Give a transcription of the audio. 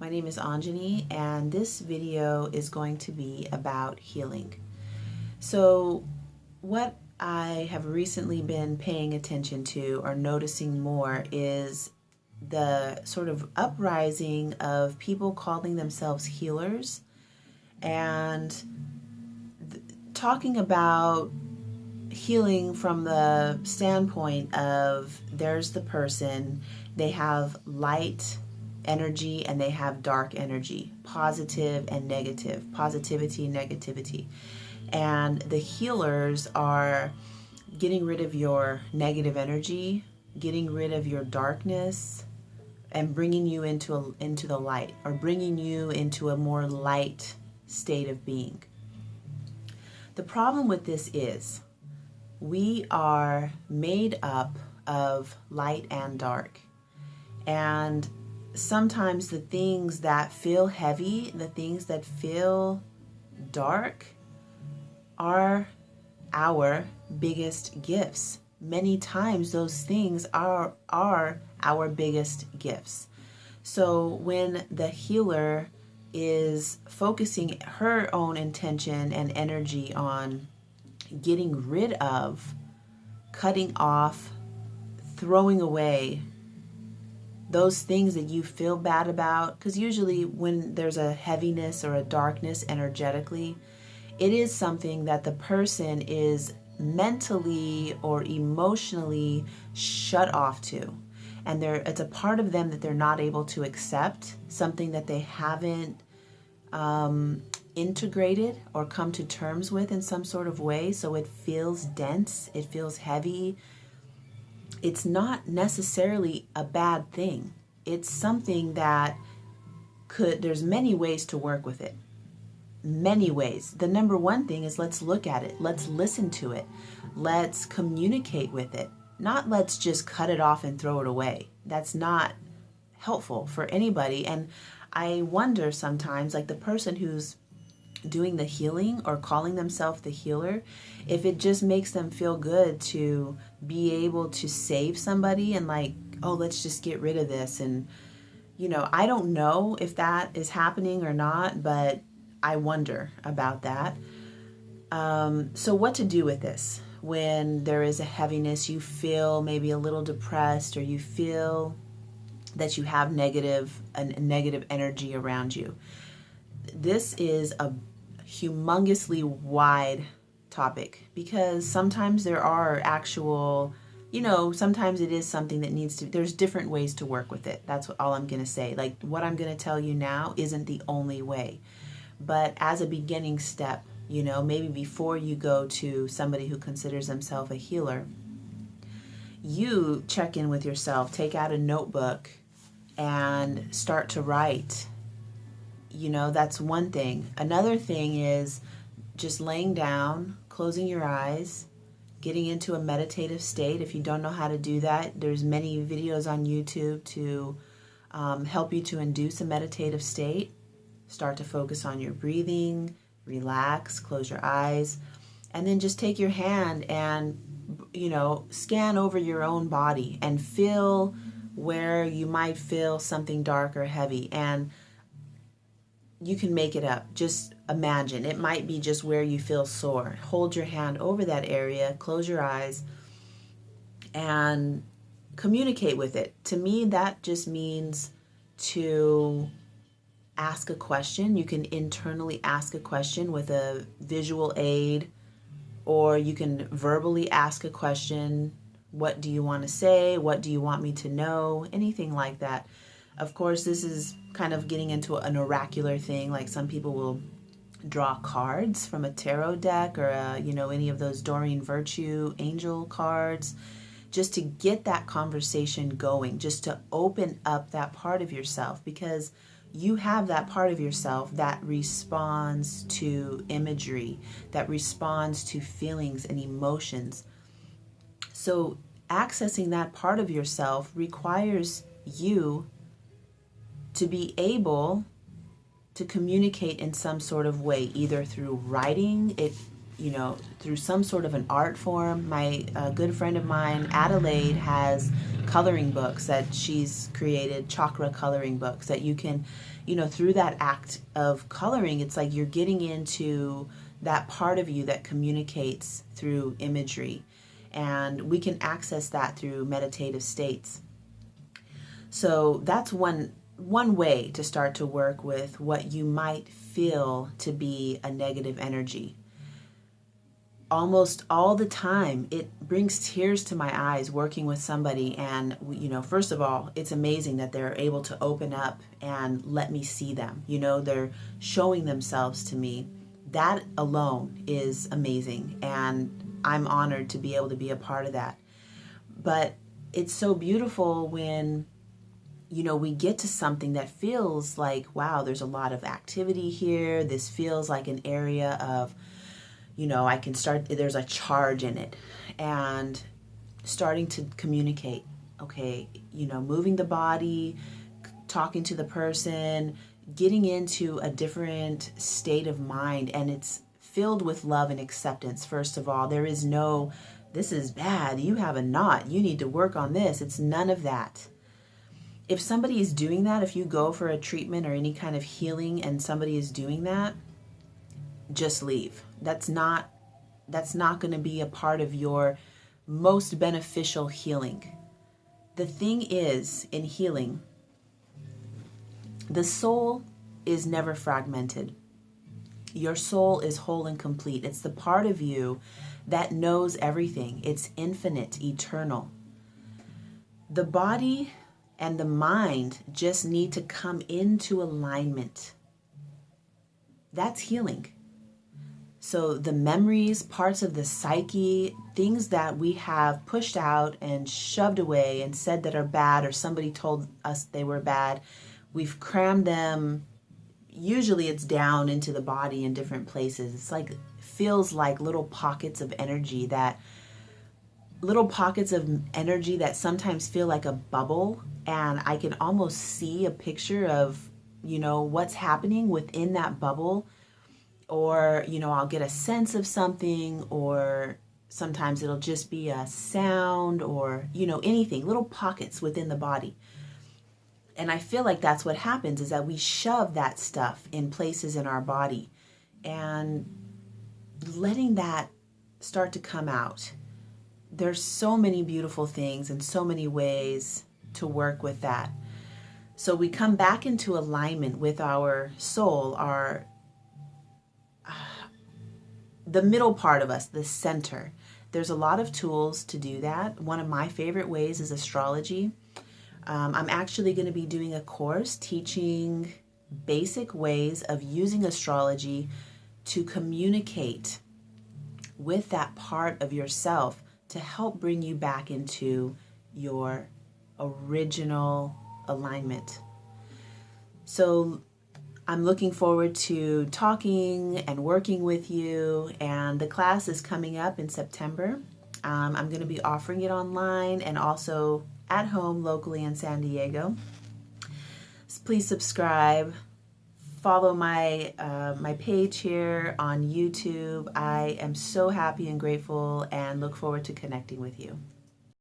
My name is Anjani, and this video is going to be about healing. So what I have recently been paying attention to or noticing more is the sort of uprising of people calling themselves healers and talking about healing from the standpoint of there's the person, they have light energy and they have dark energy, positive and negative, positivity, negativity. And the healers are getting rid of your negative energy, getting rid of your darkness, and bringing you into the light, or bringing you into a more light state of being. The problem with this is we are made up of light and dark. And sometimes the things that feel heavy, the things that feel dark, are our biggest gifts. Many times those things are our biggest gifts. So when the healer is focusing her own intention and energy on getting rid of, cutting off, throwing away those things that you feel bad about, because usually when there's a heaviness or a darkness energetically, it is something that the person is mentally or emotionally shut off to. And it's a part of them that they're not able to accept, something that they haven't integrated or come to terms with in some sort of way. So it feels dense, it feels heavy. It's not necessarily a bad thing. It's something that there's many ways to work with it. Many ways. The number one thing is let's look at it. Let's listen to it. Let's communicate with it. Not let's just cut it off and throw it away. That's not helpful for anybody. And I wonder sometimes, like the person who's doing the healing or calling themselves the healer, if it just makes them feel good to be able to save somebody and like, oh, let's just get rid of this. And, I don't know if that is happening or not, but I wonder about that. So what to do with this when there is a heaviness, you feel maybe a little depressed, or you feel that you have negative energy around you. This is a humongously wide topic, because sometimes there are actual, sometimes it is something that there's different ways to work with it. That's all I'm going to say. Like what I'm going to tell you now isn't the only way. But as a beginning step, maybe before you go to somebody who considers themselves a healer, you check in with yourself, take out a notebook and start to write. That's one thing. Another thing is just laying down, closing your eyes, getting into a meditative state. If you don't know how to do that, there's many videos on YouTube to help you to induce a meditative state. Start to focus on your breathing, relax, close your eyes, and then just take your hand and, scan over your own body and feel where you might feel something dark or heavy. And you can make it up. Just imagine. It might be just where you feel sore. Hold your hand over that area, close your eyes, and communicate with it. To me, that just means to ask a question. You can internally ask a question with a visual aid, or you can verbally ask a question. What do you want to say? What do you want me to know? Anything like that. Of course, this is kind of getting into an oracular thing. Like some people will draw cards from a tarot deck, or any of those Doreen Virtue angel cards, just to get that conversation going, just to open up that part of yourself, because you have that part of yourself that responds to imagery, that responds to feelings and emotions. So accessing that part of yourself requires you to be able to communicate in some sort of way, either through writing it, through some sort of an art form. My good friend of mine, Adelaide, has coloring books that she's created, chakra coloring books that you can, through that act of coloring, it's like you're getting into that part of you that communicates through imagery. And we can access that through meditative states. So that's one way to start to work with what you might feel to be a negative energy. Almost all the time, it brings tears to my eyes working with somebody. And, first of all, it's amazing that they're able to open up and let me see them. They're showing themselves to me. That alone is amazing. And I'm honored to be able to be a part of that. But it's so beautiful when we get to something that feels like, wow, there's a lot of activity here. This feels like an area of, I can start, there's a charge in it, and starting to communicate, okay, moving the body, talking to the person, getting into a different state of mind. And it's filled with love and acceptance. First of all, there is no, this is bad, you have a knot, you need to work on this. It's none of that. If somebody is doing that, if you go for a treatment or any kind of healing and somebody is doing that, just leave. That's not going to be a part of your most beneficial healing. The thing is, in healing, the soul is never fragmented. Your soul is whole and complete. It's the part of you that knows everything. It's infinite, eternal. The body and the mind just need to come into alignment. That's healing. So the memories, parts of the psyche, things that we have pushed out and shoved away and said that are bad, or somebody told us they were bad, we've crammed them. Usually it's down into the body in different places. It's like, feels like little pockets of energy that sometimes feel like a bubble. And I can almost see a picture of, what's happening within that bubble. Or, I'll get a sense of something, or sometimes it'll just be a sound, or, anything, little pockets within the body. And I feel like that's what happens, is that we shove that stuff in places in our body, and letting that start to come out. There's so many beautiful things and so many ways to work with that. So we come back into alignment with our soul, the middle part of us, the center. There's a lot of tools to do that. One of my favorite ways is astrology. I'm actually going to be doing a course teaching basic ways of using astrology to communicate with that part of yourself to help bring you back into your original alignment. So I'm looking forward to talking and working with you, and the class is coming up in September. I'm going to be offering it online and also at home locally in San Diego. So please subscribe, follow my page here on YouTube. I am so happy and grateful and look forward to connecting with you.